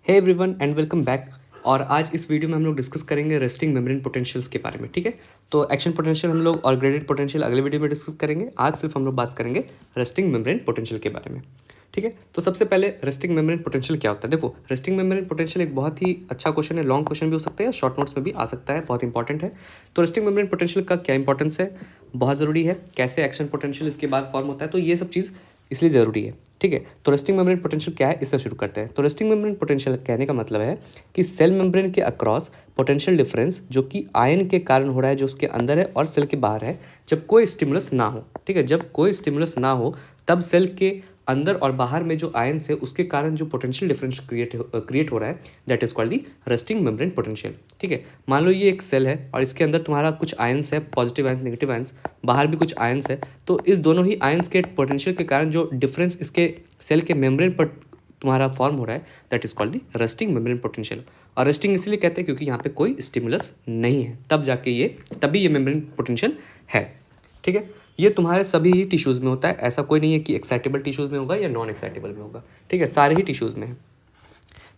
Hey everyone and welcome back. और आज इस वीडियो में हम लोग डिस्कस करेंगे रेस्टिंग मेम्ब्रेन पोटेंशियल्स के बारे में। ठीक है, तो एक्शन पोटेंशियल हम लोग और ग्रेडेड पोटेंशियल अगले वीडियो में डिस्कस करेंगे। आज सिर्फ हम लोग बात करेंगे रेस्टिंग मेम्ब्रेन पोटेंशियल के बारे में। ठीक है, तो सबसे पहले रेस्टिंग मेम्ब्रेन पोटेंशियल क्या होता है। देखो, रेस्टिंग मेम्ब्रेन पोटेंशियल एक बहुत ही अच्छा क्वेश्चन है, लॉन्ग क्वेश्चन भी हो सकता है, शॉर्ट नोट्स में भी आ सकता है, बहुत इंपॉर्टेंट है। तो रेस्टिंग मेम्ब्रेन पोटेंशियल का क्या इंपॉर्टेंस है, बहुत ज़रूरी है, कैसे एक्शन पोटेंशियल इसके बाद फॉर्म होता है, तो ये सब चीज़ इसलिए ज़रूरी है। ठीक है, तो रेस्टिंग मेम्ब्रेन पोटेंशियल क्या है, इससे शुरू करते हैं। तो रेस्टिंग मेम्ब्रेन पोटेंशियल कहने का मतलब है कि सेल मेम्ब्रेन के अक्रॉस पोटेंशियल डिफरेंस जो कि आयन के कारण हो रहा है, जो उसके अंदर है और सेल के बाहर है, जब कोई स्टिमुलस ना हो। ठीक है, जब कोई स्टिमुलस ना हो तब सेल के अंदर और बाहर में जो आयन्स है उसके कारण जो पोटेंशियल डिफरेंस क्रिएट हो रहा है, that is called the resting membrane potential. ठीक है, मान लो ये एक सेल है और इसके अंदर तुम्हारा कुछ आयन्स है, पॉजिटिव आयन्स, नेगेटिव आयन्स, बाहर भी कुछ आयन्स है। तो इस दोनों ही आयन्स के पोटेंशियल के कारण जो डिफरेंस इसके सेल के मेम्ब्रेन पर तुम्हारा फॉर्म हो रहा है, that is called the resting membrane potential. और रेस्टिंग इसलिए कहते हैं क्योंकि यहाँ पे कोई स्टिमुलस नहीं है, तभी ये मेम्ब्रेन पोटेंशियल है। ठीक है, ये तुम्हारे सभी ही टिश्यूज़ में होता है, ऐसा कोई नहीं है कि एक्साइटेबल टिश्यूज़ में होगा या नॉन एक्साइटेबल में होगा। ठीक है, सारे ही टिश्यूज़ में है।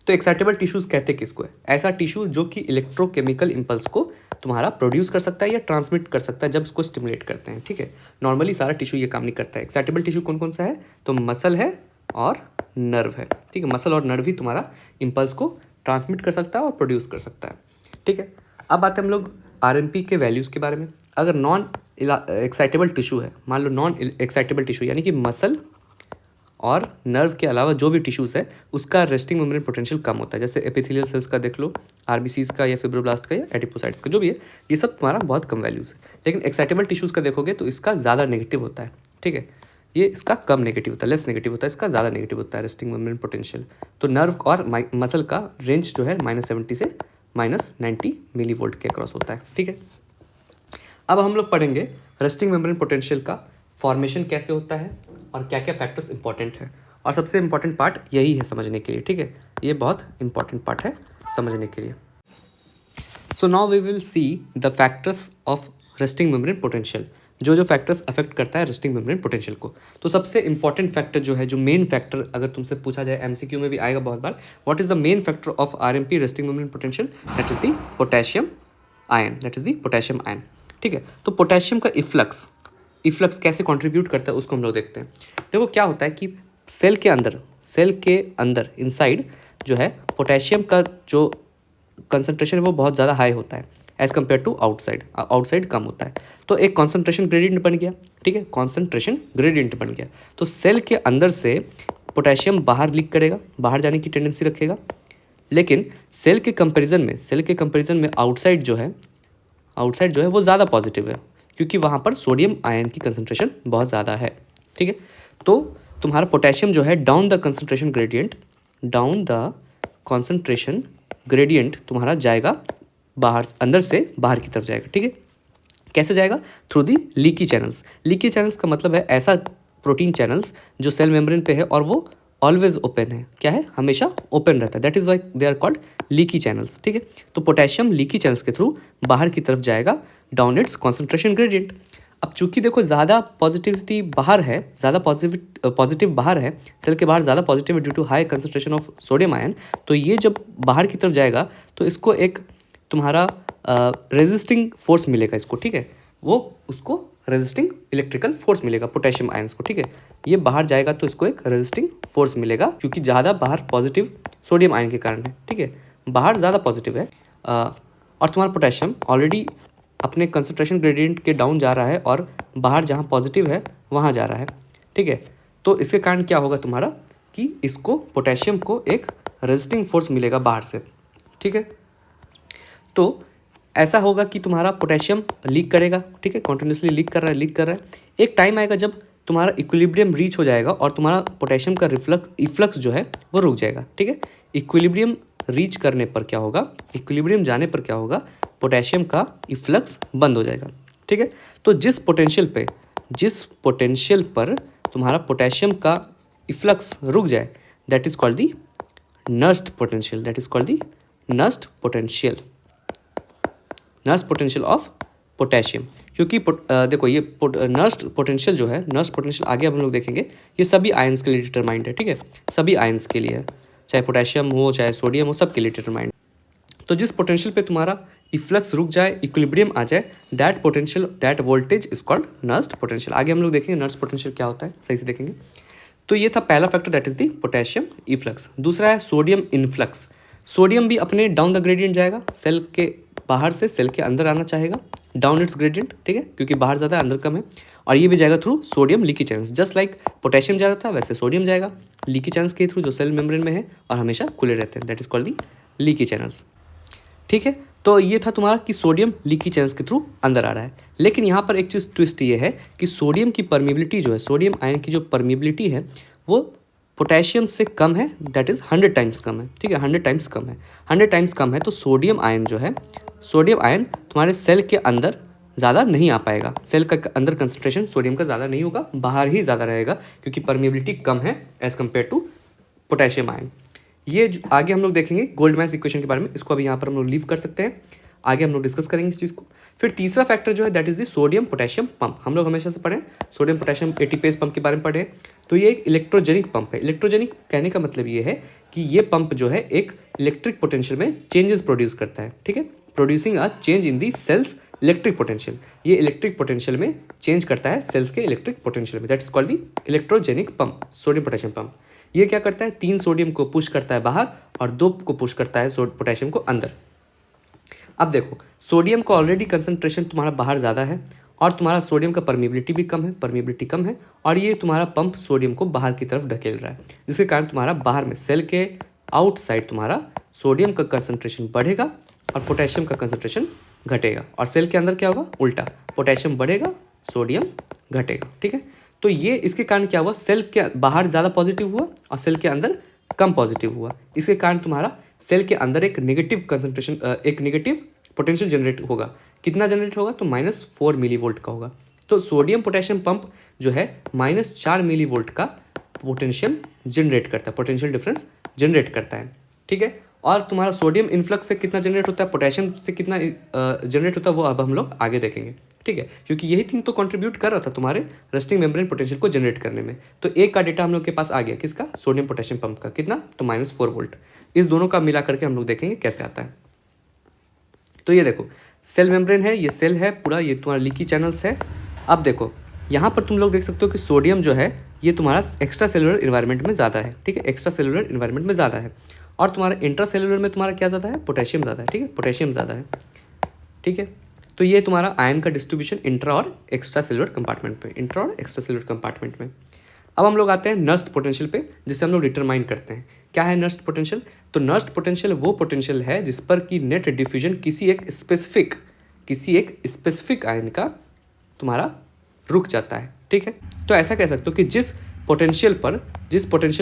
तो एक्साइटेबल टिश्यूज़ कहते किसको है, ऐसा टिश्यू जो कि इलेक्ट्रोकेमिकल इंपल्स को तुम्हारा प्रोड्यूस कर सकता है या ट्रांसमिट कर सकता है जब उसको स्टिमुलेट करते हैं। ठीक है, नॉर्मली सारा टिश्यू ये काम नहीं करता है। एक्साइटेबल टिश्यू कौन कौन सा है, तो मसल है और नर्व है। ठीक है, मसल और नर्व ही तुम्हारा इंपल्स को ट्रांसमिट कर सकता है और प्रोड्यूस कर सकता है। ठीक है, अब आते हैं हम लोग आरएमपी के वैल्यूज़ के बारे में। अगर नॉन एक्साइटेबल टिश्यू है, मान लो नॉन एक्साइटेबल टिश्यू यानी कि मसल और नर्व के अलावा जो भी टिश्यूज़ है उसका रेस्टिंग मेम्ब्रेन पोटेंशियल कम होता है। जैसे एपिथेलियल सेल्स का देख लो, आरबीसीज का या फिब्रोब्लास्ट का या एडिपोसाइट्स का, जो भी है, ये सब तुम्हारा बहुत कम वैल्यूज़ है। लेकिन एक्साइटेबल टिश्यूज़ का देखोगे तो इसका ज़्यादा नेगेटिव होता है। ठीक है, ये इसका कम नेगेटिव होता है, लेस नेगेटिव होता है, इसका ज़्यादा नेगेटिव होता है रेस्टिंग मेम्ब्रेन पोटेंशियल। तो नर्व और मसल का रेंज जो है -70 से -90 मिली वोल्ट के अक्रॉस होता है। ठीक है, अब हम लोग पढ़ेंगे रेस्टिंग मेम्ब्रेन पोटेंशियल का फॉर्मेशन कैसे होता है और क्या क्या फैक्टर्स इंपॉर्टेंट है। और सबसे इंपॉर्टेंट पार्ट यही है समझने के लिए। ठीक है, ये बहुत इंपॉर्टेंट पार्ट है समझने के लिए। So now we will see the factors of resting membrane potential, जो जो फैक्टर्स अफेक्ट करता है रेस्टिंग मेम्ब्रेन पोटेंशियल को। तो सबसे इंपॉर्टेंट फैक्टर जो है, जो मेन फैक्टर अगर तुमसे पूछा जाए, एमसीक्यू में भी आएगा बहुत बार, what is the main factor of RMP resting membrane potential, that is the potassium ion, that is the potassium ion. ठीक है, तो पोटेशियम का इफ्लक्स कैसे कंट्रीब्यूट करता है उसको हम लोग देखते हैं। देखो क्या होता है कि सेल के अंदर इनसाइड जो है पोटेशियम का जो कंसंट्रेशन है वो बहुत ज़्यादा हाई होता है एज़ कम्पेयर टू आउटसाइड कम होता है। तो एक कॉन्सेंट्रेशन ग्रेडियंट बन गया। ठीक है, कॉन्सेंट्रेशन ग्रेडियंट बन गया। तो सेल के अंदर से पोटेशियम बाहर लीक करेगा, बाहर जाने की टेंडेंसी रखेगा। लेकिन सेल के कंपेरिजन में आउटसाइड जो है वो ज़्यादा पॉजिटिव है, क्योंकि वहाँ पर सोडियम आयन की कंसंट्रेशन बहुत ज़्यादा है। ठीक है, तो तुम्हारा पोटेशियम जो है डाउन द कंसंट्रेशन ग्रेडियंट तुम्हारा जाएगा बाहर, अंदर से बाहर की तरफ जाएगा। ठीक है, कैसे जाएगा, थ्रू दी लीकी चैनल्स का मतलब है ऐसा प्रोटीन चैनल्स जो सेल मेम्ब्रेन पे है और वो ऑलवेज ओपन है। क्या है, हमेशा ओपन रहता है, that is why they are called leaky channels. ठीक है, तो पोटेशियम लीकी चैनल्स के थ्रू बाहर की तरफ जाएगा डाउन इट्स कॉन्सेंट्रेशन ग्रेडियंट। अब चूंकि देखो ज़्यादा पॉजिटिविटी बाहर है, ज़्यादा पॉजिटिव बाहर है, सेल के बाहर ज़्यादा positive due to high concentration of sodium ion, तो ये जब बाहर की तरफ जाएगा तो इसको एक तुम्हारा रेजिस्टिंग फोर्स मिलेगा इसको। ठीक है, वो उसको रेजिस्टिंग इलेक्ट्रिकल फोर्स मिलेगा पोटेशियम आयंस को। ठीक है, ये बाहर जाएगा तो इसको एक रेजिस्टिंग फोर्स मिलेगा, क्योंकि ज़्यादा बाहर पॉजिटिव सोडियम आयन के कारण है। ठीक है, बाहर ज़्यादा पॉजिटिव है और तुम्हारा पोटेशियम ऑलरेडी अपने कंसंट्रेशन ग्रेडियंट के डाउन जा रहा है और बाहर जहाँ पॉजिटिव है वहाँ जा रहा है। ठीक है, तो इसके कारण क्या होगा तुम्हारा कि इसको पोटेशियम को एक रेजिस्टिंग फोर्स मिलेगा बाहर से। ठीक है, तो ऐसा होगा कि तुम्हारा पोटेशियम लीक करेगा। ठीक है, कॉन्टिन्यूसली लीक कर रहा है। एक टाइम आएगा जब तुम्हारा इक्विलिब्रियम रीच हो जाएगा और तुम्हारा पोटेशियम का इफ्लक्स जो है वो रुक जाएगा। ठीक है, इक्विलिब्रियम रीच करने पर क्या होगा, इक्विलिब्रियम जाने पर क्या होगा, पोटेशियम का इफ्लक्स बंद हो जाएगा। ठीक है, तो जिस पोटेंशियल पर तुम्हारा पोटेशियम का इफ्लक्स रुक जाए, that is called the Nernst potential of potassium. क्योंकि देखो ये नर्स्ट पोटेंशियल जो है, नर्स्ट पोटेंशियल आगे अब हम लोग देखेंगे, ये सभी आयंस के लिए डिटरमाइंड है। ठीक है, सभी आयंस के लिए है। चाहे पोटेशियम हो चाहे सोडियम हो, सबके लिए डिटरमाइंड। तो जिस पोटेंशियल पे तुम्हारा इफ्लक्स रुक जाए, इक्विलिब्रियम आ जाए, that potential that voltage is called Nernst potential. आगे हम लोग देखेंगे नर्स्ट पोटेंशियल क्या होता है, सही से देखेंगे। तो ये था पहला factor, that is the potassium efflux. दूसरा है सोडियम इनफ्लक्स। सोडियम भी अपने डाउन द ग्रेडियंट जाएगा, सेल के बाहर से सेल के अंदर आना चाहेगा, डाउन इट्स ग्रेडियंट, ठीक है, क्योंकि बाहर ज़्यादा है अंदर कम है। और ये भी जाएगा through sodium leaky channels, just like potassium जा रहा था वैसे सोडियम जाएगा लीकी चैनल्स के थ्रू, जो सेल मेम्ब्रेन में है और हमेशा खुले रहते हैं, that is called the leaky channels, ठीक है। तो ये था तुम्हारा कि सोडियम लीकी चैनल्स के थ्रू अंदर आ रहा है। लेकिन यहाँ पर एक चीज़ ट्विस्ट ये है कि सोडियम की परमिबिलिटी जो है, सोडियम आयन की जो परमिबिलिटी है वो पोटेशियम से कम है, दैट इज़ 100 टाइम्स कम है, ठीक है, 100 टाइम्स कम है, 100 टाइम्स कम है। तो सोडियम आयन जो है, सोडियम आयन तुम्हारे सेल के अंदर ज़्यादा नहीं आ पाएगा, सेल का अंदर कंसनट्रेशन सोडियम का ज़्यादा नहीं होगा, बाहर ही ज़्यादा रहेगा, क्योंकि परमिबिलिटी कम है as compare to potassium ion. ये आगे हम लोग देखेंगे गोल्डमैन्स इक्वेशन के बारे में, इसको अभी यहाँ पर हम लोग लीव कर सकते हैं, आगे हम लोग डिस्कस करेंगे इस चीज़ को। फिर तीसरा फैक्टर जो है that is the sodium potassium pump. हम लोग हमेशा से पढ़े सोडियम पोटेशियम एटीपेज पंप के बारे में पढ़े। तो ये एक इलेक्ट्रोजेनिक पंप है। इलेक्ट्रोजेनिक कहने का मतलब ये है कि ये पंप जो है एक इलेक्ट्रिक पोटेंशियल में चेंजेस प्रोड्यूस करता है, ठीक है, producing a change in the cell's electric potential. ये इलेक्ट्रिक पोटेंशियल में चेंज करता है सेल्स के इलेक्ट्रिक पोटेंशियल में, that is called the electrogenic pump, sodium potassium pump. ये क्या करता है, 3 सोडियम को पुश करता है बाहर और 2 को पुश करता है पोटेशियम को अंदर। अब देखो सोडियम का ऑलरेडी कंसंट्रेशन तुम्हारा बाहर ज़्यादा है और तुम्हारा सोडियम का परमिबिलिटी भी कम है, परमिबिलिटी कम है, और ये तुम्हारा पंप सोडियम को बाहर की तरफ ढकेल रहा है, जिसके कारण तुम्हारा बाहर में सेल के आउटसाइड तुम्हारा सोडियम का कंसंट्रेशन बढ़ेगा और पोटेशियम का कंसंट्रेशन घटेगा, और सेल के अंदर क्या होगा, उल्टा, पोटेशियम बढ़ेगा सोडियम घटेगा, ठीक है। तो ये इसके कारण क्या हुआ, सेल के बाहर ज़्यादा पॉजिटिव हुआ और सेल के अंदर कम पॉजिटिव हुआ। इसके कारण तुम्हारा सेल के अंदर एक नेगेटिव कंसंट्रेशन, एक नेगेटिव पोटेंशियल जनरेट होगा। कितना जनरेट होगा, तो -4 मिली वोल्ट का होगा। तो सोडियम पोटेशियम पंप जो है -4 मिली वोल्ट का पोटेंशियल जनरेट करता है, पोटेंशियल डिफरेंस जनरेट करता है, ठीक है। और तुम्हारा सोडियम इन्फ्लक्स से कितना जनरेट होता है, पोटेशियम से कितना जनरेट होता है, वो अब हम लोग आगे देखेंगे, ठीक है, क्योंकि यही थिंग तो कंट्रीब्यूट कर रहा था तुम्हारे रेस्टिंग मेम्ब्रेन पोटेंशियल को जनरेट करने में। तो एक का डेटा हम लोग के पास आ गया, किसका, सोडियम पोटेशियम पंप का, कितना, तो -4 वोल्ट। इस दोनों का मिला करके हम लोग देखेंगे कैसे आता है। तो ये देखो सेल मेम्ब्रेन है, ये सेल है पूरा, ये तुम्हारा लीकी चैनल्स है। अब देखो यहाँ पर तुम लोग देख सकते हो कि सोडियम जो है ये तुम्हारा एक्स्ट्रा सेलुलर इन्वायरमेंट में ज़्यादा है, ठीक है, एक्स्ट्रा सेलुलर इन्वायरमेंट में ज़्यादा है, और तुम्हारा इंट्रा सेलुलर में तुम्हारा क्या ज़्यादा है, पोटेशियम ज़्यादा है, ठीक है, पोटेशियम ज़्यादा है, ठीक है। तो ये तुम्हारा आयन का डिस्ट्रीब्यूशन इंट्रा और एक्स्ट्रा सेलुलर कंपार्टमेंट में, इंट्रा और एक्स्ट्रा सेलुलर कंपार्टमेंट में। अब हम लोग आते हैं नर्स्ट पोटेंशियल पे, जिसे हम लोग डिटरमाइन करते हैं। क्या है नर्स्ट पोटेंशियल, तो नर्स्ट पोटेंशियल वो पोटेंशियल है जिस पर कि नेट डिफ्यूजन किसी एक स्पेसिफिक आयन का तुम्हारा रुक जाता है, ठीक है। तो ऐसा कह सकते हो कि जिस पोटेंशियल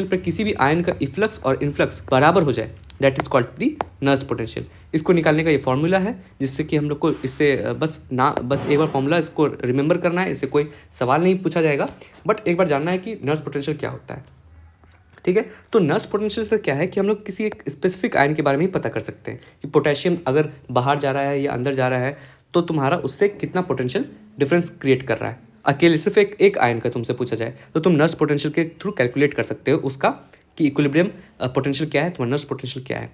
पर किसी भी आयन का इफ्लक्स और इनफ्लक्स बराबर हो जाए, that is called the Nernst potential. इसको निकालने का ये फॉर्मूला है, जिससे कि हम लोग को इससे बस एक बार फॉर्मूला इसको रिमेंबर करना है, इससे कोई सवाल नहीं पूछा जाएगा, बट एक बार जानना है कि नर्स्ट पोटेंशियल क्या होता है, ठीक है। तो नर्स्ट पोटेंशियल से क्या है कि हम लोग किसी एक स्पेसिफिक आयन के बारे में ही पता कर सकते हैं कि पोटेशियम अगर बाहर जा रहा है या अंदर जा रहा है तो तुम्हारा उससे कितना पोटेंशियल डिफरेंस क्रिएट कर रहा है। अकेले सिर्फ एक आयन का तुमसे पूछा जाए तो तुम नर्स्ट पोटेंशियल के थ्रू कैलकुलेट कर सकते हो उसका कि इक्विलिब्रियम पोटेंशियल क्या है, तुम्हारा नर्स्ट पोटेंशियल क्या है।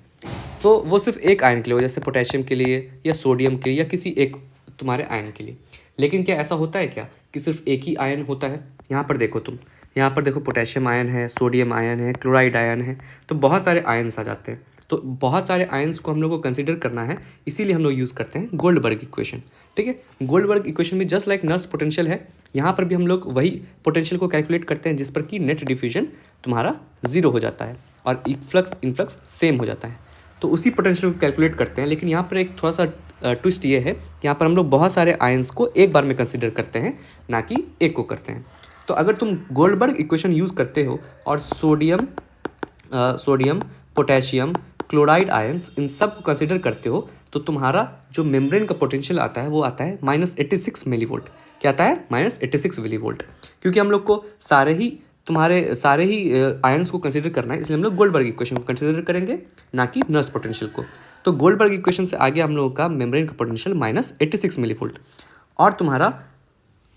तो वो सिर्फ एक आयन के लिए हो, जैसे पोटेशियम के लिए या सोडियम के लिए या किसी एक तुम्हारे आयन के लिए। लेकिन क्या ऐसा होता है क्या कि सिर्फ एक ही आयन होता है, यहाँ पर देखो तुम, यहाँ पर देखो पोटेशियम आयन है, सोडियम आयन है, क्लोराइड आयन है, तो बहुत सारे आयन्स आ जाते हैं। तो बहुत सारे आयन्स को हम लोग को कंसीडर करना है, इसीलिए हम लोग यूज़ करते हैं गोल्डबर्ग इक्वेशन, ठीक है। गोल्डबर्ग इक्वेशन में जस्ट लाइक नर्स्ट पोटेंशियल है, यहाँ पर भी हम लोग वही पोटेंशियल को कैलकुलेट करते हैं जिस पर कि नेट डिफ्यूजन तुम्हारा 0 हो जाता है और इन्फ्लक्स सेम हो जाता है। तो उसी पोटेंशियल को कैलकुलेट करते हैं। लेकिन यहाँ पर एक थोड़ा सा ट्विस्ट ये है कि यहाँ पर हम लोग बहुत सारे आयन्स को एक बार में कंसिडर करते हैं, ना कि एक को करते हैं। तो अगर तुम गोल्डबर्ग इक्वेशन यूज़ करते हो और sodium potassium chloride ions in सब को कंसिडर करते हो तो तुम्हारा जो मेम्ब्रेन का पोटेंशियल आता है वो आता है -86 मिलीवोल्ट। क्या आता है, -86 मिलीवोल्ट। क्योंकि हम लोग को सारे ही आयंस को कंसिडर करना है, इसलिए हम लोग गोल्डबर्ग इक्वेशन को कंसिडर करेंगे, ना कि नर्स्ट पोटेंशियल को। तो गोल्डबर्ग इक्वेशन से आगे हम लोगों का मेम्ब्रेन का पोटेंशियल -86 मिलीवोल्ट। और तुम्हारा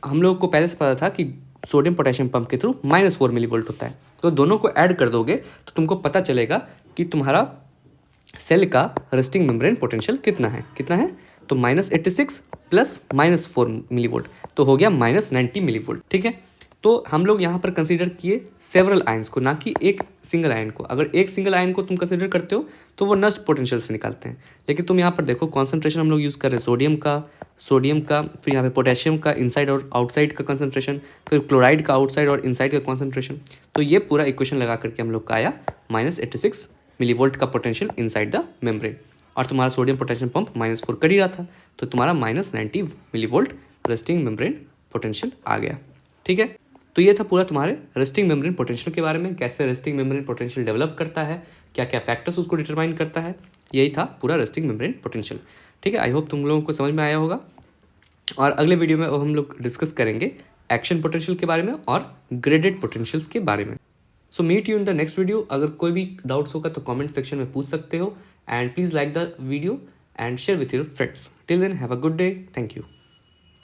हम लोगों को पहले से पता था कि सोडियम पोटेशियम पंप के थ्रू -4 मिलीवोल्ट होता है। तो दोनों को ऐड कर दोगे तो तुमको पता चलेगा कि तुम्हारा सेल का रेस्टिंग मेम्ब्रेन पोटेंशियल कितना है। तो -86 प्लस -4 मिलीवोल्ट, तो हो गया -90 मिलीवोल्ट। ठीक है, तो हम लोग यहाँ पर कंसीडर किए सेवरल आयंस को, ना कि एक सिंगल आयन को। अगर एक सिंगल आयन को तुम कंसीडर करते हो तो वो नष्ट पोटेंशियल से निकालते हैं, लेकिन तुम यहाँ पर देखो कॉन्सेंट्रेशन हम लोग यूज़ कर रहे हैं सोडियम का, फिर यहाँ पे पोटेशियम का इनसाइड और आउटसाइड का कंसंट्रेशन, फिर क्लोराइड का आउटसाइड और इनसाइड का कॉन्सेंट्रेशन। तो ये पूरा इक्वेशन लगा करके हम लोग का आया -86 मिलीवोल्ट का पोटेंशियल इनसाइड द मेम्ब्रेन, और तुम्हारा सोडियम पोटेशियम पंप -4 कर ही रहा था, तो तुम्हारा -90 मिलीवोल्ट रेस्टिंग मेम्ब्रेन पोटेंशियल आ गया। ठीक है, तो ये था पूरा तुम्हारे रेस्टिंग मेम्ब्रेन पोटेंशियल के बारे में, कैसे रेस्टिंग मेम्ब्रेन पोटेंशियल डेवलप करता है, क्या क्या फैक्टर्स उसको डिटरमाइन करता है। यही था पूरा रेस्टिंग मेम्ब्रेन पोटेंशियल। ठीक है, आई होप तुम लोगों को समझ में आया होगा। और अगले वीडियो में अब हम लोग डिस्कस करेंगे एक्शन पोटेंशियल के बारे में और ग्रेडेड पोटेंशियल्स के बारे में। So meet you in the next video. अगर कोई भी डाउट्स होगा तो कमेंट सेक्शन में पूछ सकते हो, and please like the video and share with your friends. Till then have a good day, thank you.